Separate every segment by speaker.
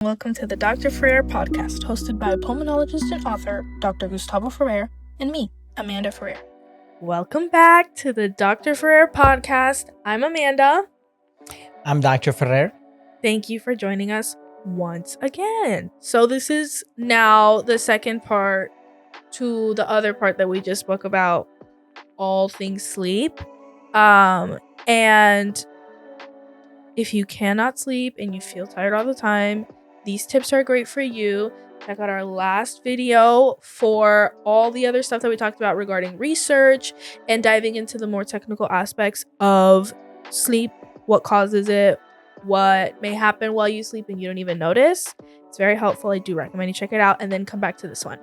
Speaker 1: Welcome to the Dr. Ferrer podcast, hosted by pulmonologist and author Dr. Gustavo Ferrer and me, Amanda Ferrer. Welcome back to the Dr. Ferrer podcast. I'm Amanda.
Speaker 2: I'm Dr. Ferrer.
Speaker 1: Thank you for joining us once again. So this is now the second part to the other part that we just spoke about, all things sleep. And if you cannot sleep and you feel tired all the time, these tips are great for you. Check out our last video for all the other stuff that we talked about regarding research and diving into the more technical aspects of sleep, what causes it, what may happen while you sleep and you don't even notice. It's very helpful. I do recommend you check it out and then come back to this one.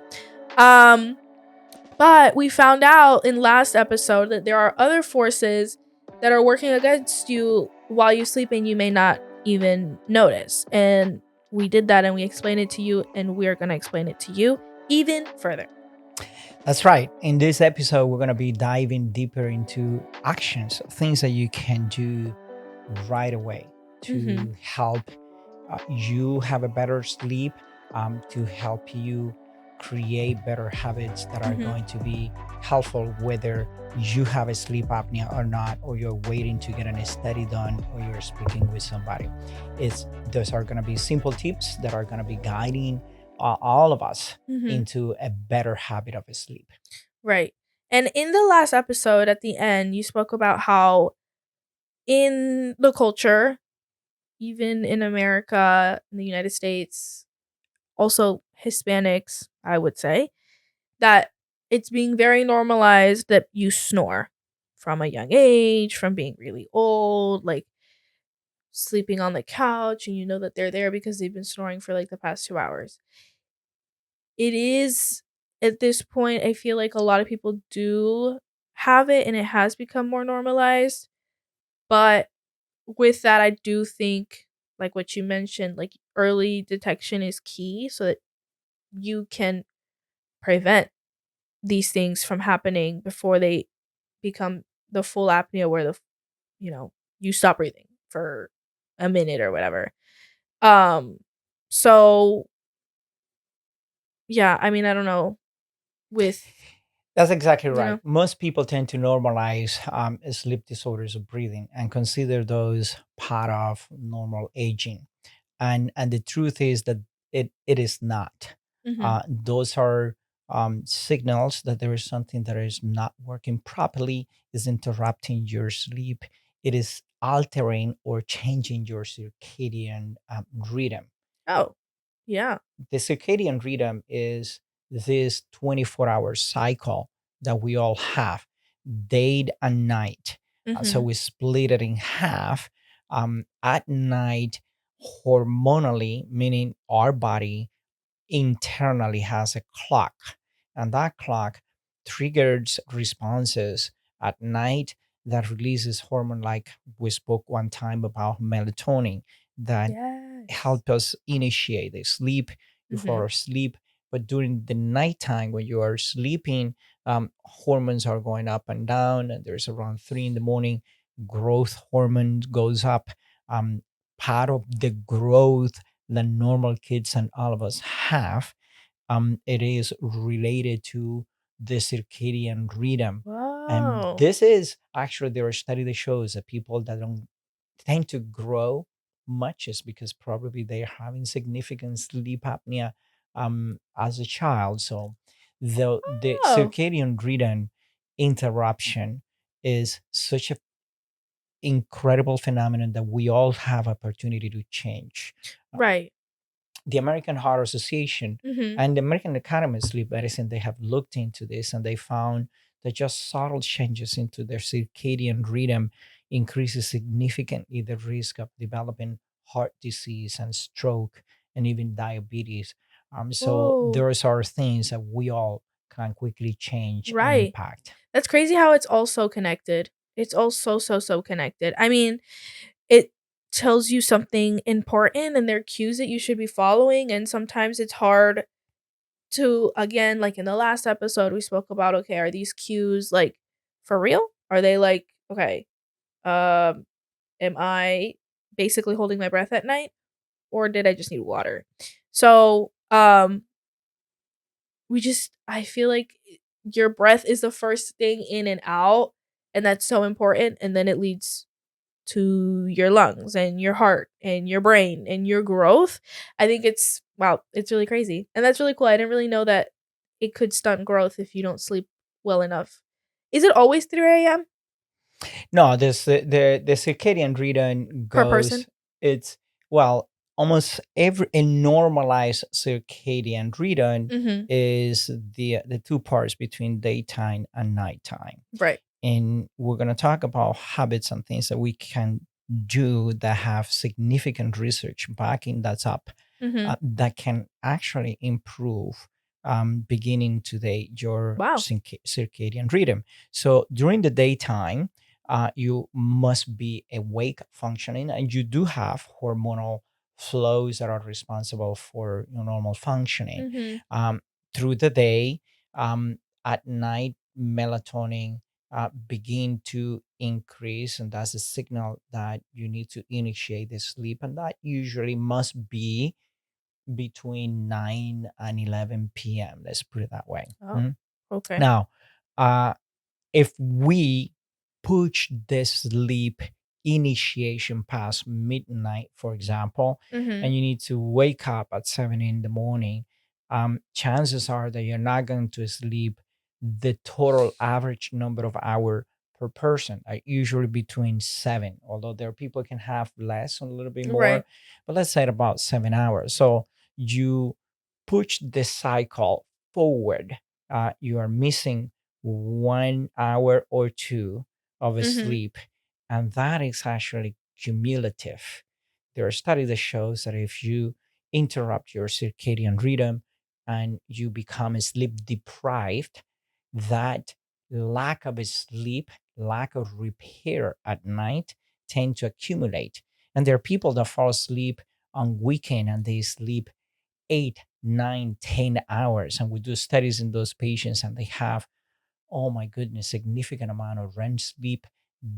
Speaker 1: But we found out in last episode that there are other forces that are working against you while you sleep and you may not even notice. And we did that and we explained it to you, and we're going to explain it to you even further.
Speaker 2: That's right. In this episode, we're going to be diving deeper into actions, things that you can do right away to help you have a better sleep, to help you create better habits that are going to be helpful, whether you have a sleep apnea or not, or you're waiting to get a study done, or you're speaking with somebody. Those are going to be simple tips that are going to be guiding all of us into a better habit of sleep.
Speaker 1: Right. And in the last episode at the end, you spoke about how in the culture, even in America, in the United States, also Hispanics, I would say, that it's being very normalized that you snore from a young age, from being really old, like sleeping on the couch, and you know that they're there because they've been snoring for like the past 2 hours. It is, at this point, I feel like a lot of people do have it and it has become more normalized. But with that, I do think, like what you mentioned, like early detection is key so that you can prevent these things from happening before they become the full apnea where you stop breathing for a minute or whatever. So yeah, I mean, I don't know with
Speaker 2: That's exactly right.
Speaker 1: know.
Speaker 2: Most people tend to normalize sleep disorders of breathing and consider those part of normal aging. And the truth is that it is not. Those are signals that there is something that is not working properly, is interrupting your sleep. It is altering or changing your circadian rhythm.
Speaker 1: Oh, yeah.
Speaker 2: The circadian rhythm is this 24-hour cycle that we all have, day and night. So we split it in half. At night, hormonally, meaning our body internally has a clock, and that clock triggers responses at night that releases hormone, like we spoke one time about melatonin, that
Speaker 1: Yes.
Speaker 2: help us initiate the sleep before sleep. But during the nighttime, when you are sleeping, hormones are going up and down, and there's around 3 in the morning, growth hormone goes up. Part of the growth that normal kids and all of us have, it is related to the circadian rhythm. And
Speaker 1: Wow.
Speaker 2: this is actually, there are study that shows that people that don't tend to grow much is because probably they're having significant sleep apnea as a child. So the
Speaker 1: Oh,
Speaker 2: circadian rhythm interruption is such a incredible phenomenon that we all have opportunity to change.
Speaker 1: right.
Speaker 2: The American Heart Association and the American Academy of Sleep Medicine, they have looked into this, and they found that just subtle changes into their circadian rhythm increases significantly the risk of developing heart disease and stroke and even diabetes. So
Speaker 1: Whoa.
Speaker 2: those are things that we all can quickly change and
Speaker 1: Right.
Speaker 2: impact.
Speaker 1: That's crazy how it's all so connected. It's all so connected. I mean, it tells you something important and there are cues that you should be following, and sometimes it's hard to, again, like in the last episode we spoke about, okay, are these cues like for real? Are they like, okay, am I basically holding my breath at night? or did I just need water? So, we just I feel like your breath is the first thing in and out, and that's so important, and then it leads to your lungs and your heart and your brain and your growth. I think it's wow, it's really crazy. And that's really cool. I didn't really know that it could stunt growth if you don't sleep well enough. Is it always 3 a.m.
Speaker 2: No, this the circadian rhythm
Speaker 1: per person?
Speaker 2: goes. It's well, almost every a normalized circadian rhythm
Speaker 1: Mhm.
Speaker 2: is the two parts between daytime and nighttime.
Speaker 1: Right.
Speaker 2: And we're going to talk about habits and things that we can do that have significant research backing that's up,
Speaker 1: Mhm.
Speaker 2: that can actually improve, beginning today, your
Speaker 1: Wow.
Speaker 2: circadian rhythm. So during the daytime, you must be awake functioning, and you do have hormonal flows that are responsible for your normal functioning.
Speaker 1: Mhm.
Speaker 2: um, Through the day, at night, melatonin begin to increase, and that's a signal that you need to initiate the sleep, and that usually must be between 9 and 11 p.m., let's put it that way.
Speaker 1: Oh. Okay.
Speaker 2: Now, uh, if we push the sleep initiation past midnight, for example,
Speaker 1: Mhm.
Speaker 2: and you need to wake up at 7 in the morning, chances are that you're not going to sleep the total average number of hour per person, usually between 7, although there are people can have less, a little bit more,
Speaker 1: Right.
Speaker 2: but let's say about 7 hours. So you push the cycle forward. You are missing 1 hour or two of a
Speaker 1: Mhm.
Speaker 2: sleep, and that is actually cumulative. There are studies that shows that if you interrupt your circadian rhythm and you become sleep deprived, that lack of sleep, lack of repair at night tend to accumulate. And there are people that fall asleep on weekend and they sleep 8, 9, 10 hours. And we do studies in those patients and they have, oh my goodness, significant amount of REM sleep,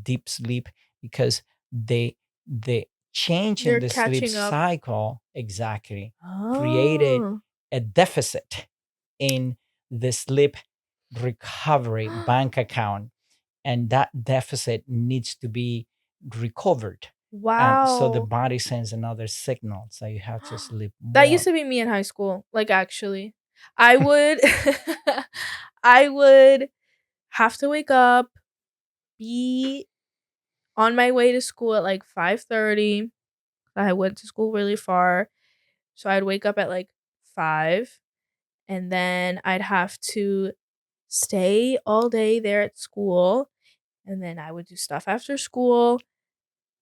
Speaker 2: deep sleep, because the change in
Speaker 1: They're
Speaker 2: the sleep
Speaker 1: catching up.
Speaker 2: cycle exactly created
Speaker 1: Oh.
Speaker 2: a deficit in the sleep recovery bank account, and that deficit needs to be recovered. And so the
Speaker 1: Wow.
Speaker 2: body sends another signal, so you have to sleep
Speaker 1: That used
Speaker 2: more.
Speaker 1: to be me in high school, like, actually. I would I would have to wake up, be on my way to school at, like, 5:30. I went to school really far, so I'd wake up at, like, 5, and then I'd have to stay all day there at school, and then I would do stuff after school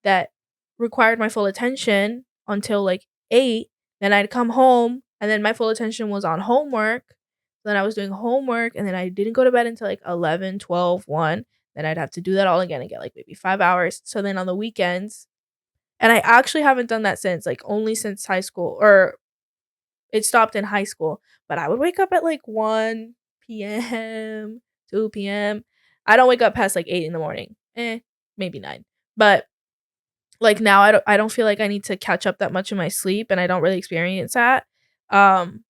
Speaker 1: that required my full attention until like 8. Then I'd come home and then my full attention was on homework. Then I was doing homework and then I didn't go to bed until like 11, 12, 1. Then I'd have to do that all again and get like maybe 5 hours. So then on the weekends, and I actually haven't done that since, like only since high school, or it stopped in high school. But I would wake up at like 1 p.m., 2 p.m. I don't wake up past like 8 in the morning. Maybe 9. But like now I don't feel like I need to catch up that much in my sleep, and I don't really experience that. Um,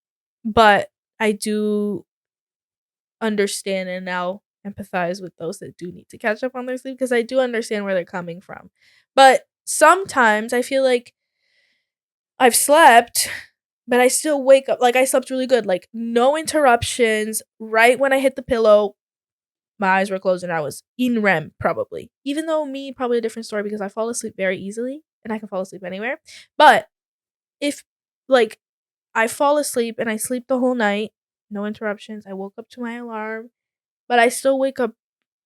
Speaker 1: but I do understand and now empathize with those that do need to catch up on their sleep because I do understand where they're coming from. But sometimes I feel like I've slept, but I still wake up like I slept really good, like no interruptions. Right when I hit the pillow, my eyes were closed and I was in REM probably. Even though me, probably a different story because I fall asleep very easily and I can fall asleep anywhere. But if like I fall asleep and I sleep the whole night, no interruptions, I woke up to my alarm, but I still wake up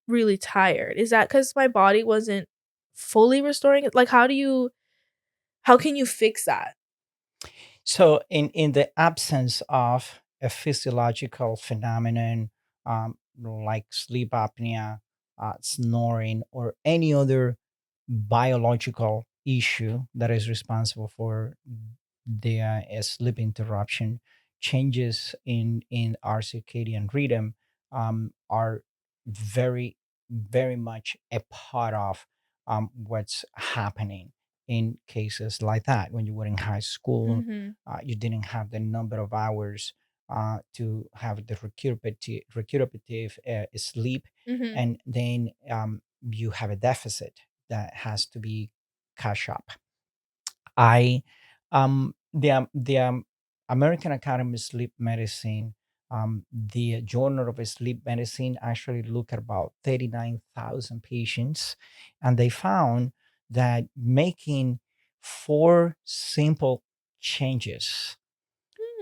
Speaker 1: really tired. Is that cuz my body wasn't fully restoring it? Like how can you fix that?
Speaker 2: So, in the absence of a physiological phenomenon, like sleep apnea, snoring, or any other biological issue that is responsible for the sleep interruption, changes in our circadian rhythm are very, very much a part of what's happening in cases like that. When you were in high school,
Speaker 1: Mhm.
Speaker 2: you didn't have the number of hours to have the recuperative sleep,
Speaker 1: Mhm.
Speaker 2: and then you have a deficit that has to be catch up. I the American Academy of Sleep Medicine, the Journal of Sleep Medicine actually looked at about 39,000 patients, and they found that making four simple changes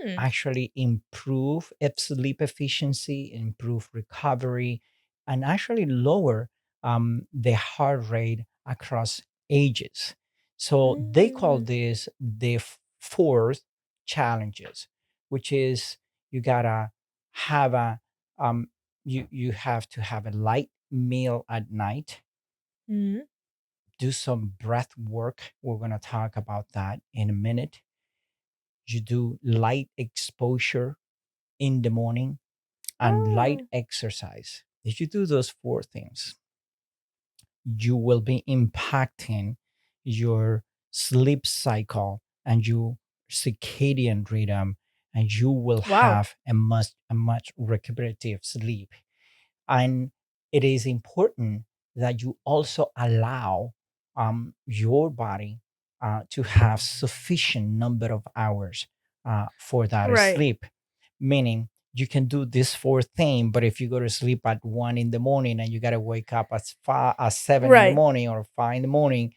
Speaker 1: Mm.
Speaker 2: actually improve its sleep efficiency, improve recovery, and actually lower the heart rate across ages. So they call
Speaker 1: Mm.
Speaker 2: this the fourth challenges, which is you gotta have a you have to have a light meal at night,
Speaker 1: Mhm.
Speaker 2: do some breath work. We're gonna talk about that in a minute. You do light exposure in the morning and light
Speaker 1: Oh.
Speaker 2: exercise. If you do those four things, you will be impacting your sleep cycle and your circadian rhythm, and you will
Speaker 1: Wow.
Speaker 2: have a much recuperative sleep. And it is important that you also allow your body to have sufficient number of hours for that
Speaker 1: Right.
Speaker 2: sleep, meaning you can do this fourth thing, but if you go to sleep at 1 in the morning and you got to wake up at 7 in the
Speaker 1: Right.
Speaker 2: morning or 5 in the morning,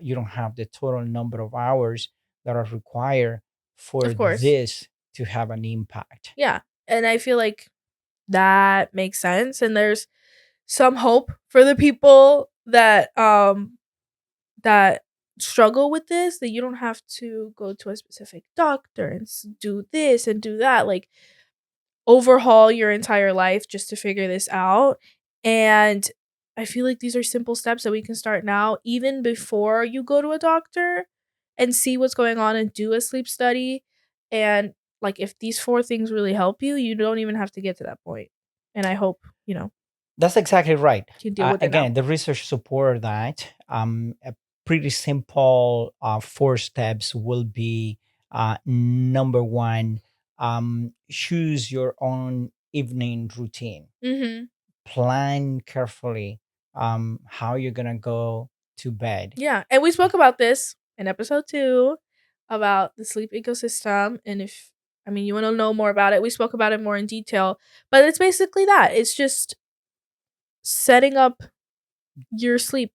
Speaker 2: you don't have the total number of hours that are required for
Speaker 1: Of course.
Speaker 2: this to have an impact.
Speaker 1: Yeah. And I feel like that makes sense, and there's some hope for the people that struggle with this, that you don't have to go to a specific doctor and do this and do that, like overhaul your entire life just to figure this out. And I feel like these are simple steps that we can start now, even before you go to a doctor, and see what's going on and do a sleep study. And like, if these four things really help you, you don't even have to get to that point. And I hope,
Speaker 2: That's exactly right.
Speaker 1: you can deal with it now.
Speaker 2: Again, the research support that a pretty simple four steps will be number one, choose your own evening routine.
Speaker 1: Mhm.
Speaker 2: Plan carefully how you're gonna go to bed.
Speaker 1: Yeah, and we spoke about this in episode 2 about the sleep ecosystem, and if I mean, you wanna know more about it, we spoke about it more in detail, but it's basically that. It's just setting up your sleep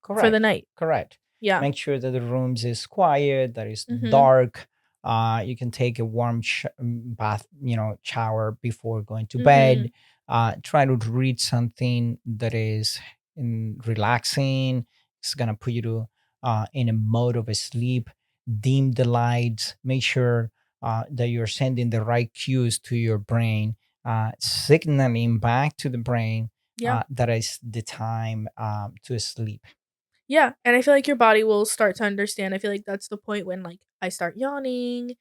Speaker 1: for the
Speaker 2: Correct.
Speaker 1: night.
Speaker 2: Correct.
Speaker 1: Yeah.
Speaker 2: Make sure that the rooms is quiet, that is
Speaker 1: Mhm.
Speaker 2: dark. You can take a warm bath, shower before going to bed.
Speaker 1: Mhm.
Speaker 2: Try to read something that is relaxing. It's gonna put you in a mode of a sleep. Dim the lights. Make sure that you're sending the right cues to your brain, signaling back to the brain
Speaker 1: Yeah.
Speaker 2: that is the time to sleep.
Speaker 1: Yeah, and I feel like your body will start to understand. I feel like that's the point when, like, I start yawning,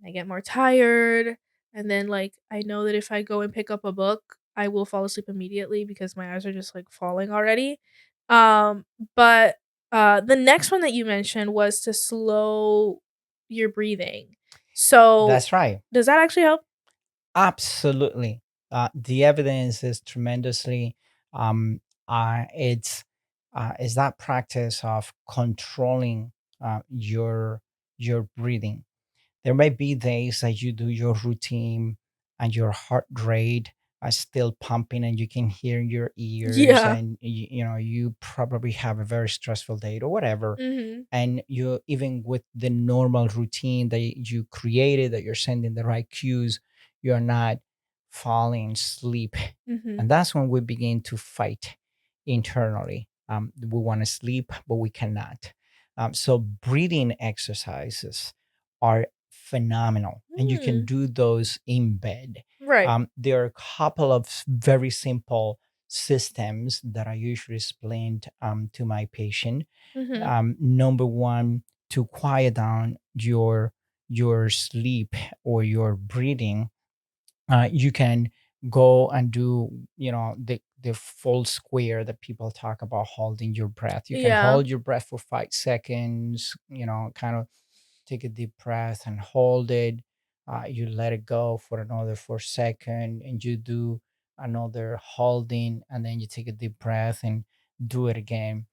Speaker 1: I get more tired, and then, like, I know that if I go and pick up a book, I will fall asleep immediately because my eyes are just, like, falling already. Um, but, the next one that you mentioned was to slow your breathing. So,
Speaker 2: That's right.
Speaker 1: does that actually help?
Speaker 2: Absolutely. The evidence is tremendously. Um, it's that practice of controlling your breathing. There may be days that you do your routine and your heart rate is still pumping and you can hear your ears,
Speaker 1: Yeah.
Speaker 2: and you probably have a very stressful day or whatever,
Speaker 1: Mhm.
Speaker 2: and you, even with the normal routine that you created, that you're sending the right cues, you're not falling asleep.
Speaker 1: Mhm.
Speaker 2: And that's when we begin to fight internally. We want to sleep but we cannot. So breathing exercises are phenomenal, and you can
Speaker 1: Mm.
Speaker 2: do those in bed.
Speaker 1: Right.
Speaker 2: There are a couple of very simple systems that I usually explain to my patient.
Speaker 1: Mhm.
Speaker 2: Number one, to quiet down your sleep or your breathing, you can go and do the the full square that people talk about holding your breath. You can
Speaker 1: Yeah.
Speaker 2: hold your breath for 5 seconds, kind of take a deep breath and hold it. You let it go for another 4 seconds, and you do another holding, and then you take a deep breath and do it again.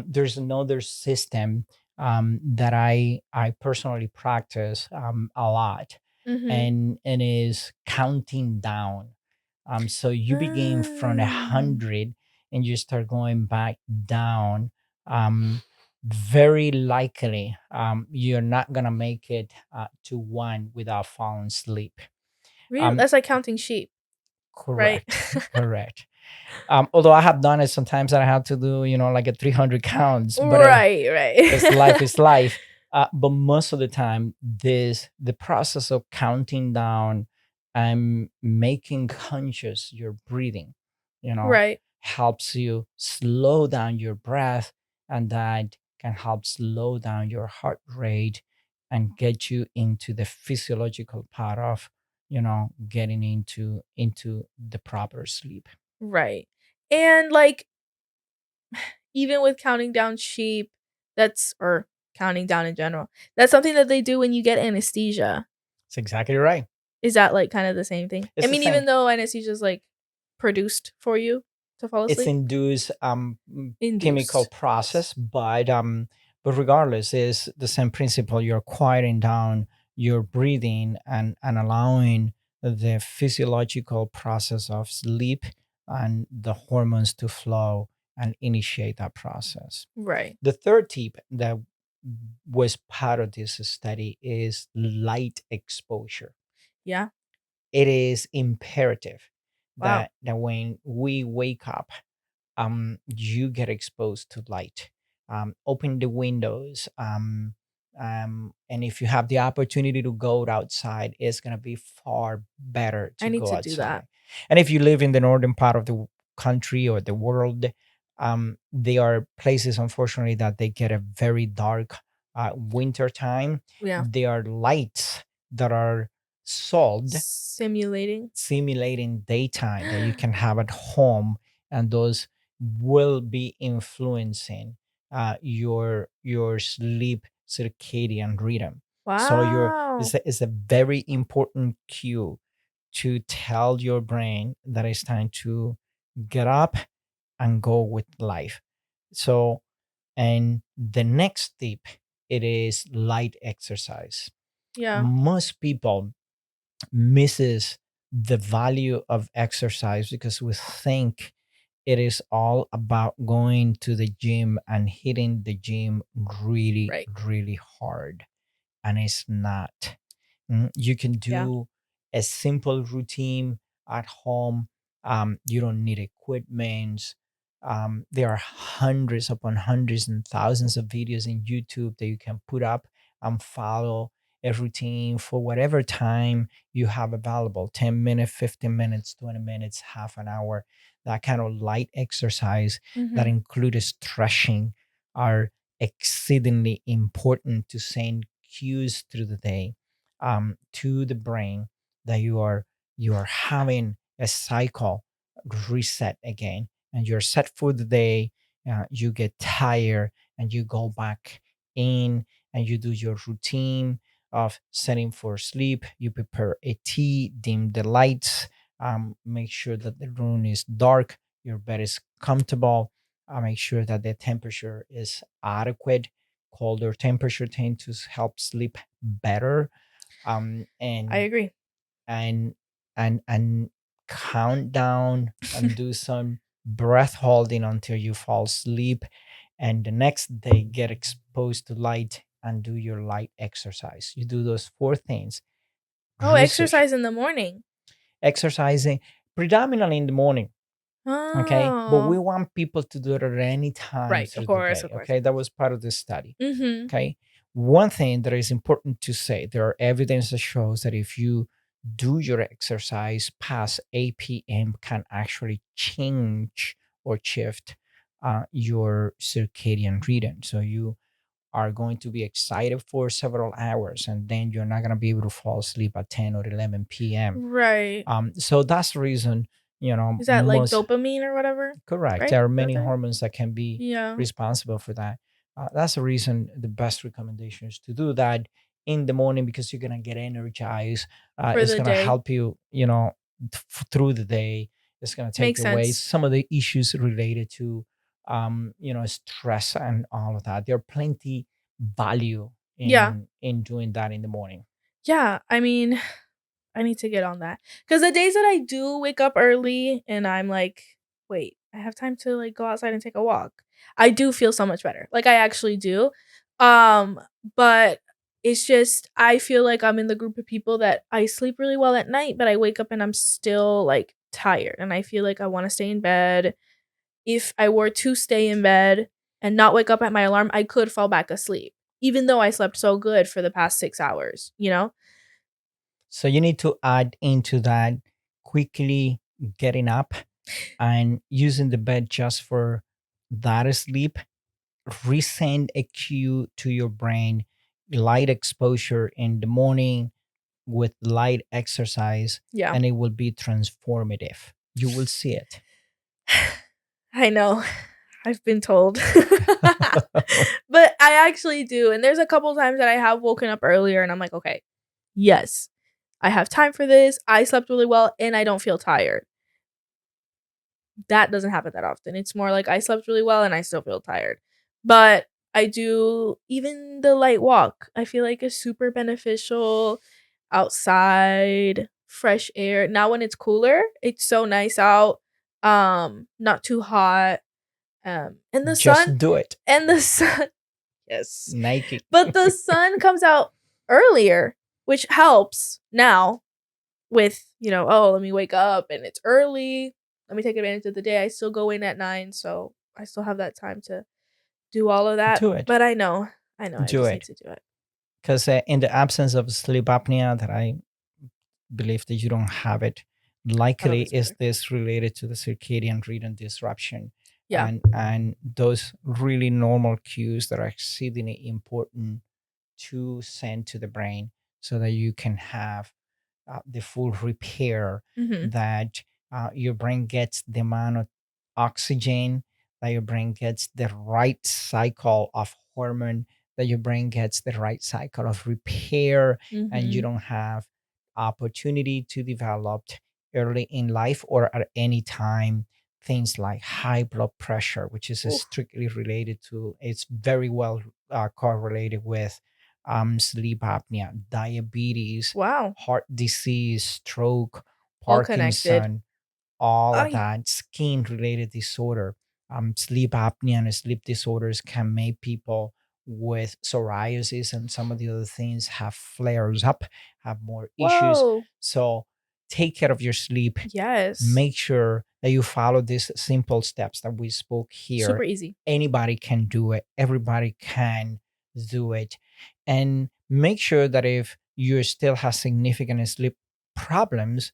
Speaker 2: There's another system that I personally practice a lot,
Speaker 1: Mhm.
Speaker 2: and is counting down. So you begin from a
Speaker 1: Mm.
Speaker 2: hundred and you start going back down. Very likely, you're not gonna make it to one without falling asleep.
Speaker 1: Real
Speaker 2: Um,
Speaker 1: That's like counting sheep, right?
Speaker 2: correct, correct. Although I have done it sometimes that I have to do, like a 300 counts, but
Speaker 1: Right,
Speaker 2: because life
Speaker 1: right.
Speaker 2: is life. But most of the time, the process of counting down and making conscious your breathing, you know,
Speaker 1: Right,
Speaker 2: helps you slow down your breath, and that can help slow down your heart rate and get you into the physiological part of, getting into the proper sleep.
Speaker 1: right. And, like, even with counting down sheep, that's or counting down in general, that's something that they do when you get anesthesia.
Speaker 2: It's exactly right.
Speaker 1: Is that, like, kinda the same thing? I
Speaker 2: It's the
Speaker 1: mean,
Speaker 2: same.
Speaker 1: even though anesthesia is, like, produced for you to fall
Speaker 2: It's
Speaker 1: asleep?
Speaker 2: induced chemical
Speaker 1: Induced, yes.
Speaker 2: process, but regardless, is the same principle. You're quieting down your breathing and allowing the physiological process of sleep and the hormones to flow and initiate that process.
Speaker 1: Right.
Speaker 2: The third tip that was part of this study is light exposure.
Speaker 1: Yeah.
Speaker 2: It is imperative
Speaker 1: Wow.
Speaker 2: that when we wake up, you get exposed to light. Open the windows. And if you have the opportunity to go outside, it's going to be far better
Speaker 1: I
Speaker 2: to
Speaker 1: need
Speaker 2: go
Speaker 1: to do that.
Speaker 2: outside. And if you live in the northern part of the country or the world, there are places, unfortunately, that they get a very dark winter time.
Speaker 1: Yeah.
Speaker 2: There are lights that are sold
Speaker 1: Simulating.
Speaker 2: simulating daytime that you can have at home, and those will be influencing your sleep circadian rhythm. So
Speaker 1: Wow.
Speaker 2: it's a very important cue to tell your brain that it's time to get up and go with life. So, and the next tip, it is light exercise.
Speaker 1: Yeah.
Speaker 2: Most people misses the value of exercise because we think it is all about going to the gym and hitting the gym really,
Speaker 1: Right.
Speaker 2: really hard. And it's not. You can
Speaker 1: Yeah.
Speaker 2: do a simple routine at home. You don't need equipment. There are hundreds upon hundreds and thousands of videos in YouTube that you can put up and follow a routine for whatever time you have available: 10 minutes, 15 minutes, 20 minutes, half an hour. That kind of light exercise that
Speaker 1: Mhm.
Speaker 2: includes stretching are exceedingly important to send cues through the day to the brain that you are having a cycle reset again, and you're set for the day. You get tired and you go back in and you do your routine of setting for sleep. You prepare a tea, dim the lights, make sure that the room is dark, your bed is comfortable, make sure that the temperature is adequate. Colder temperature tend to help sleep better. um
Speaker 1: I
Speaker 2: and
Speaker 1: agree.
Speaker 2: and and count down and do some breath holding until you fall asleep, and the next day get exposed to light and do your light exercise. You do those four things.
Speaker 1: Oh,
Speaker 2: Research.
Speaker 1: exercise in the morning.
Speaker 2: Exercising predominantly in the morning. Okay, but we
Speaker 1: Oh.
Speaker 2: want people to do it at any time
Speaker 1: Right, of
Speaker 2: through the
Speaker 1: course,
Speaker 2: day.
Speaker 1: of course.
Speaker 2: Okay, that was part of the study.
Speaker 1: Mhm.
Speaker 2: Okay, one thing that is important to say, there are evidence that shows that if you do your exercise past 8 p.m., can actually change or shift your circadian rhythm. So you are going to be excited for several hours, and then you're not going to be able to fall asleep at 10 or 11 p.m.
Speaker 1: Right.
Speaker 2: So that's the reason,
Speaker 1: Is that like
Speaker 2: most
Speaker 1: dopamine or whatever?
Speaker 2: correct.
Speaker 1: Right?
Speaker 2: There are
Speaker 1: Is that
Speaker 2: many
Speaker 1: what that?
Speaker 2: hormones that can be
Speaker 1: Yeah.
Speaker 2: responsible for that. That's the reason the best recommendation is to do that in the morning because you're gonna get energized.
Speaker 1: For
Speaker 2: It's
Speaker 1: the
Speaker 2: gonna
Speaker 1: day.
Speaker 2: help you, through the day. It's gonna take
Speaker 1: Makes
Speaker 2: away
Speaker 1: sense.
Speaker 2: some of the issues related to, stress and all of that. There are plenty value
Speaker 1: Yeah.
Speaker 2: in doing that in the morning.
Speaker 1: Yeah. I mean, I need to get on that. Cuz the days that I do wake up early and I'm like, "Wait, I have time to like go outside and take a walk." I do feel so much better. Like I actually do. Um, but it's just I feel like I'm in the group of people that I sleep really well at night, but I wake up and I'm still like tired and I feel like I want to stay in bed. If I were to stay in bed and not wake up at my alarm, I could fall back asleep even though I slept so good for the past 6 hours, you know?
Speaker 2: So you need to add into that quickly getting up and using the bed just for that sleep. Resend a cue to your brain, light exposure in the morning with light exercise,
Speaker 1: Yeah.
Speaker 2: and it will be transformative. You will see it.
Speaker 1: I know. I've been told. But I actually do. And there's a couple times that I have woken up earlier and I'm like, okay, yes, I have time for this. I slept really well and I don't feel tired. That doesn't happen that often. It's more like I slept really well and I still feel tired. But I do even the light walk. I feel like is super beneficial outside, fresh air. Now when it's cooler, it's so nice out. Not too hot. And the sun
Speaker 2: Just do it.
Speaker 1: and the sun yes.
Speaker 2: Nike.
Speaker 1: But the sun comes out earlier, which helps now with, oh, let me wake up and it's early. Let me take advantage of the day. I still go in at 9, so I still have that time to do all of that.
Speaker 2: Do it.
Speaker 1: But I know, I
Speaker 2: Do
Speaker 1: just need
Speaker 2: it.
Speaker 1: to do it.
Speaker 2: Because in the absence of sleep apnea, that I believe that you don't have it,
Speaker 1: I hope
Speaker 2: likely
Speaker 1: it's
Speaker 2: is
Speaker 1: better.
Speaker 2: this related to the circadian rhythm disruption
Speaker 1: Yeah.
Speaker 2: and those really normal cues that are exceedingly important to send to the brain so that you can have the full repair,
Speaker 1: Mhm.
Speaker 2: that your brain gets the amount of oxygen, that your brain gets the right cycle of hormone, that your brain gets the right cycle of repair, and you
Speaker 1: Mhm.
Speaker 2: don't have opportunity to develop early in life or at any time things like high blood pressure, which is
Speaker 1: Oof.
Speaker 2: strictly related to, it's very well correlated with sleep apnea, diabetes,
Speaker 1: Wow.
Speaker 2: heart disease, stroke,
Speaker 1: All connected.
Speaker 2: Parkinson, all of
Speaker 1: Ay.
Speaker 2: that, skin related disorder. Sleep apnea and sleep disorders can make people with psoriasis and some of the other things have flares up, have more issues.
Speaker 1: Whoa.
Speaker 2: So take care of your sleep.
Speaker 1: Yes.
Speaker 2: Make sure that you follow these simple steps that we spoke
Speaker 1: Super
Speaker 2: here.
Speaker 1: easy.
Speaker 2: Anybody can do it, everybody can do it. And make sure that if you still have significant sleep problems,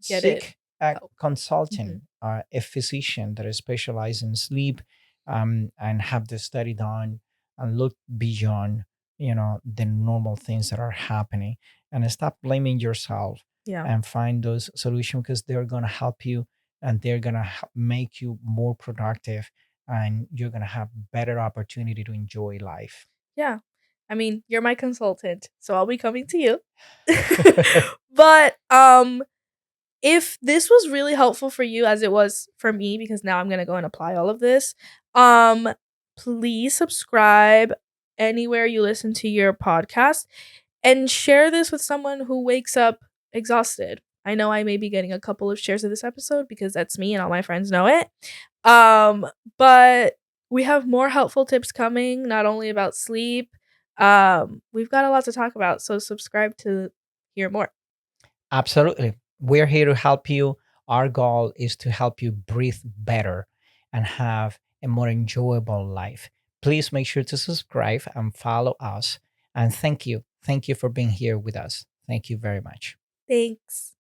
Speaker 1: Get it.
Speaker 2: seek a
Speaker 1: Help. Mhm.
Speaker 2: consultant, a physician that is specialized in sleep, and have the study done and look beyond, the normal things that are happening, and stop blaming yourself
Speaker 1: Yeah.
Speaker 2: and find those solutions because they're going to help you and they're going to make you more productive and you're going to have better opportunity to enjoy life.
Speaker 1: Yeah. I mean, you're my consultant, so I'll be coming to you. But if this was really helpful for you as it was for me because now I'm going to go and apply all of this, um please subscribe anywhere you listen to your podcast and share this with someone who wakes up exhausted. I know I may be getting a couple of shares of this episode because that's me and all my friends know it. Um but we have more helpful tips coming, not only about sleep. We've got a lot to talk about, so subscribe to hear more.
Speaker 2: Absolutely. We're here to help you. Our goal is to help you breathe better and have a more enjoyable life. Please make sure to subscribe and follow us. And thank you. Thank you for being here with us. Thank you very much.
Speaker 1: Thanks.